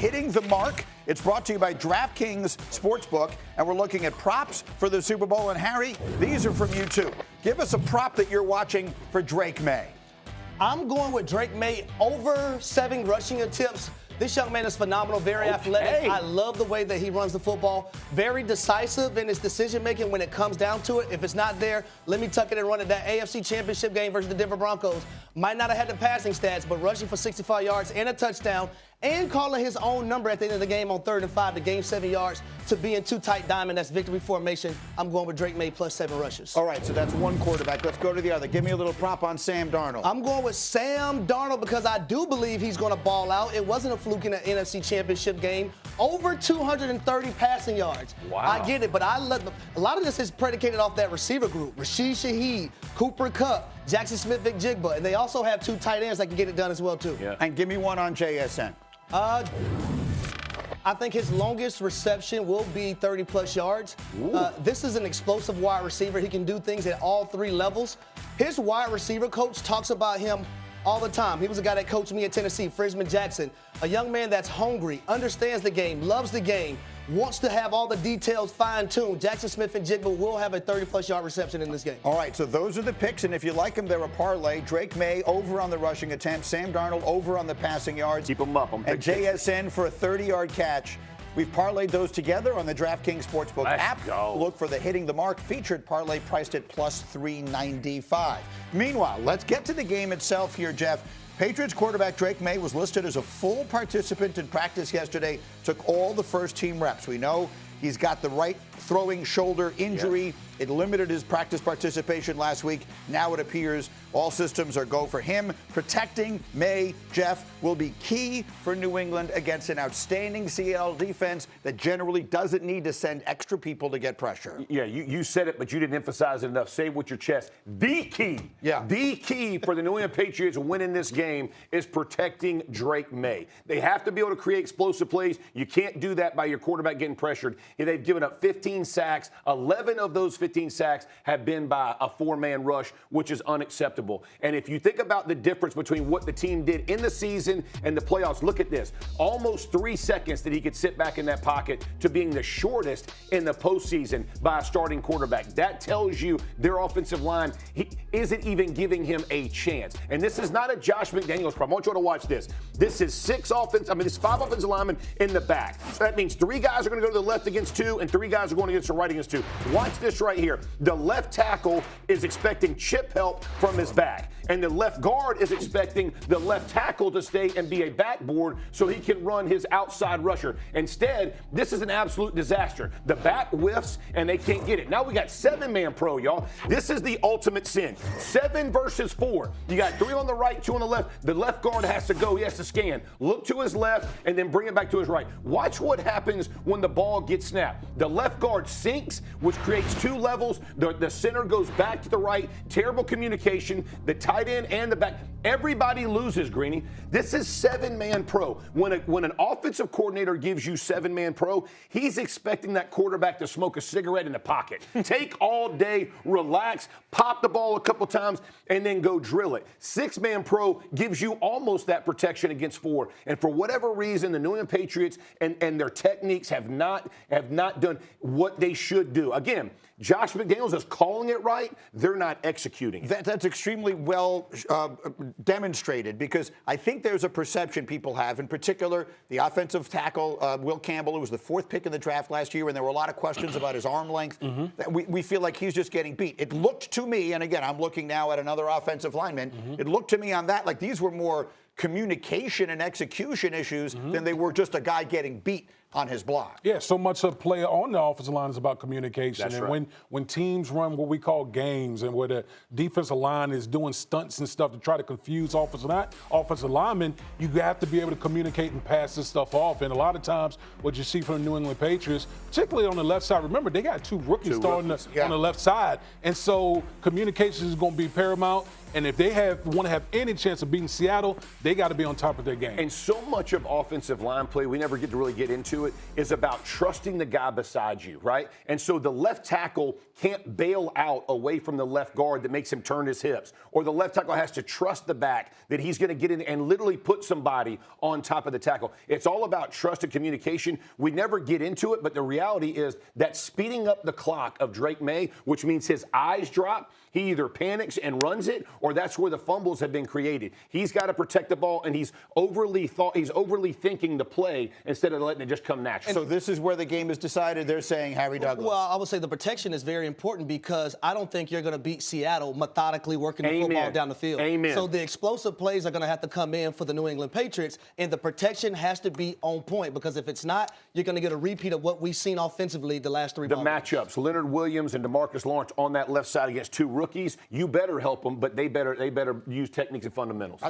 Hitting the Mark. It's brought to you by DraftKings Sportsbook, and we're looking at props for the Super Bowl. And Harry, these are from you too. Give us a prop that you're watching for Drake Maye. I'm going with Drake Maye over 7 rushing attempts. This young man is phenomenal, very athletic. I love the way that he runs the football. Very decisive in his decision-making when it comes down to it. If it's not there, let me tuck it and run it. That AFC Championship game versus the Denver Broncos might not have had the passing stats, but rushing for 65 yards and a touchdown and calling his own number at the end of the game on 3rd and 5 to gain 7 yards to be in two tight diamond. That's victory formation. I'm going with Drake Maye plus 7 rushes. All right, so that's one quarterback. Let's go to the other. Give me a little prop on Sam Darnold. I'm going with Sam Darnold because I do believe he's going to ball out. It wasn't a fluke in the NFC Championship game. Over 230 passing yards. Wow. I get it, but a lot of this is predicated off that receiver group. Rashid Shaheed, Cooper Kupp, Jaxon Smith-Njigba, and they also have 2 tight ends that can get it done as well, too. Yeah. And give me one on JSN. I think his longest reception will be 30-plus yards. This is an explosive wide receiver. He can do things at all 3 levels. His wide receiver coach talks about him all the time. He was a guy that coached me at Tennessee, Frisman Jaxon, a young man that's hungry, understands the game, loves the game, wants to have all the details fine-tuned. Jaxon Smith-Njigba will have a 30-plus yard reception in this game. All right, so those are the picks, and if you like them, they're a parlay. Drake Maye over on the rushing attempts, Sam Darnold over on the passing yards. Keep them up. And JSN for a 30-yard catch. We've parlayed those together on the DraftKings Sportsbook app. Look for the Hitting the Mark featured parlay priced at plus 395. Meanwhile, let's get to the game itself here, Jeff. Patriots quarterback Drake Maye was listed as a full participant in practice yesterday, took all the first-team reps. We know he's got the right throwing shoulder injury. Yep. It limited his practice participation last week. Now it appears all systems are go for him. Protecting Maye, Jeff, will be key for New England against an outstanding Seattle defense that generally doesn't need to send extra people to get pressure. Yeah, you said it, but you didn't emphasize it enough. Say it with your chest. The key for the New England Patriots winning this game is protecting Drake Maye. They have to be able to create explosive plays. You can't do that by your quarterback getting pressured. They've given up 15 sacks. 11 of those 15 sacks have been by a 4-man rush, which is unacceptable. And if you think about the difference between what the team did in the season and the playoffs, look at this. Almost 3 seconds that he could sit back in that pocket to being the shortest in the postseason by a starting quarterback. That tells you their offensive line isn't even giving him a chance. And this is not a Josh McDaniels problem. I want you to watch this. This is 5 offensive linemen in the back. So that means 3 guys are going to go to the left against 2, and 3 guys are going against the right against 2. Watch this right here. The left tackle is expecting chip help from his back, and the left guard is expecting the left tackle to stay and be a backboard so he can run his outside rusher. Instead, this is an absolute disaster. The back whiffs, and they can't get it. Now we got 7-man pro, y'all. This is the ultimate sin. 7 versus 4. You got 3 on the right, 2 on the left. The left guard has to go. He has to scan. Look to his left, and then bring it back to his right. Watch what happens when the ball gets snapped. The left guard sinks, which creates 2 levels. The center goes back to the right. Terrible communication. The tight end and the back. Everybody loses, Greeny. This is 7-man pro. When an offensive coordinator gives you 7-man pro, he's expecting that quarterback to smoke a cigarette in the pocket. Take all day, relax, pop the ball a couple times, and then go drill it. 6-man pro gives you almost that protection against 4. And for whatever reason, the New England Patriots and their techniques have not done what they should do. Again, Josh McDaniels is calling it right. They're not executing it. That's extremely well demonstrated, because I think there's a perception people have, in particular, the offensive tackle, Will Campbell, who was the 4th pick in the draft last year, and there were a lot of questions about his arm length. We feel like he's just getting beat. It looked to me, and again, I'm looking now at another offensive lineman, it looked to me on that like these were more communication and execution issues than they were just a guy getting beat on his block. Yeah, so much of play on the offensive line is about communication. That's and right. when teams run what we call games and where the defensive line is doing stunts and stuff to try to confuse offensive linemen, you have to be able to communicate and pass this stuff off. And a lot of times what you see from the New England Patriots, particularly on the left side, remember they got 2 rookies starting on the left side. And so communication is going to be paramount. And if they want to have any chance of beating Seattle, they got to be on top of their game. And so much of offensive line play, we never get to really get into it, is about trusting the guy beside you, right? And so the left tackle can't bail out away from the left guard that makes him turn his hips. Or the left tackle has to trust the back that he's going to get in and literally put somebody on top of the tackle. It's all about trust and communication. We never get into it, but the reality is that speeding up the clock of Drake Maye, which means his eyes drop, he either panics and runs it, or that's where the fumbles have been created. He's got to protect the ball, and he's overly thinking the play instead of letting it just come naturally. So this is where the game is decided. They're saying Harry Douglas. Well, I would say the protection is very important because I don't think you're going to beat Seattle methodically working the football down the field. Amen. So the explosive plays are going to have to come in for the New England Patriots, and the protection has to be on point because if it's not, you're going to get a repeat of what we've seen offensively the last 3 The ball matchups, games. Leonard Williams and DeMarcus Lawrence on that left side against 2 rookies, you better help them, but they better use techniques and fundamentals.